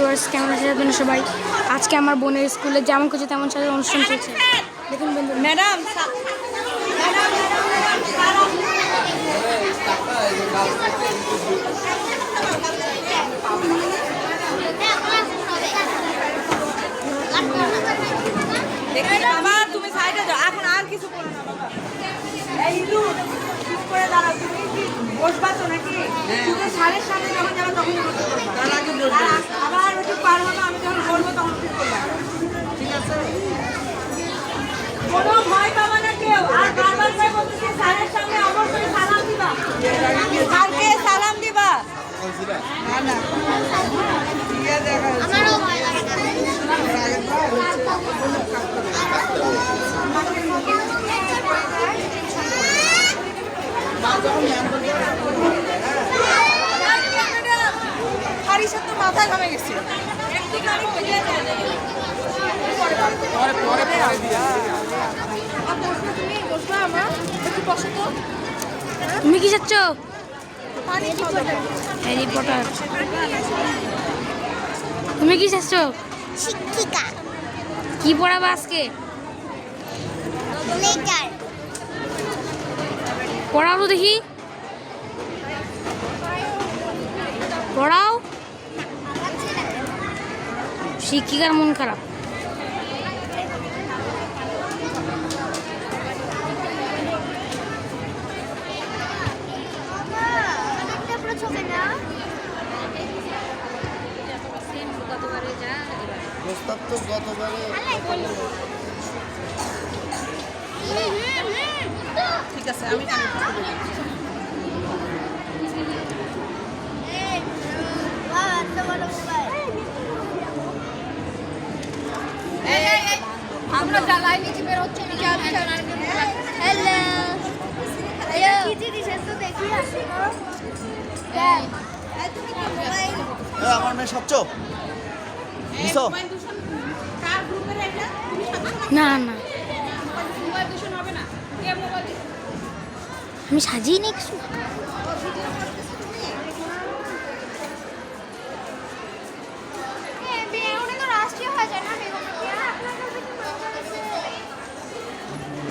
Viewers, কেমন আছেন সবাই? আজকে আমার বোনের স্কুলে যেমন কিছু তেমন সাজার অনুষ্ঠান চলছে। দেখুন বন্ধু, ম্যাডাম বাবা তুমি সাইডে যাও, এখন আর কিছু করো না বাবা। এই ইলু চুপ করে দাঁড়াও, তুমি কি বসবা তো নাকি? শুধু স্যারের সামনে যখন যাবে তখন বসতে বসবা, তার আগে বসবে। আবার ওটা পারবো না, আমি যখন বলবো তখন ঠিক করবা, ঠিক আছে? কোনো ভয় পাবা না কেউ। আর বারবার করে বলতেছি স্যারের সামনে অবশ্যই সালাম দিবা, স্যারকে সালাম দিবা। না না আমারও ভয় লাগে। হারিসের তো মাথা ঘামে গেছে। তুমি কি চাচ্ছ? Harry Potter. তুমি কি চাচ্ছ? শিক্ষিকা, কি পড়াবা আজকে? লেটার, পড়াও তো দেখি, পড়াও। শিক্ষিকার মন খারাপ। প্রস্তাব তো গতবারে ঠিক আছে, আমি আমরা জ্বালাই নিচে বের হচ্ছে নিচে হ্যালো কি জিনিস তো দেখি আসো আমার মেয়ে সচ্চ দিছো না না, আমি সাজিয়ে নি কিছু।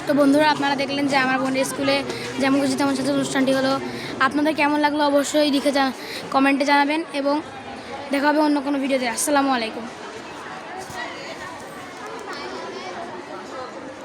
তো বন্ধুরা, আপনারা দেখলেন যে আমার বোনের স্কুলে যেমন কিছু তেমন সাথে অনুষ্ঠানটি হলো। আপনাদের কেমন লাগলো অবশ্যই লিখে কমেন্টে জানাবেন এবং দেখা হবে অন্য কোনো ভিডিওতে। আসসালামু আলাইকুম।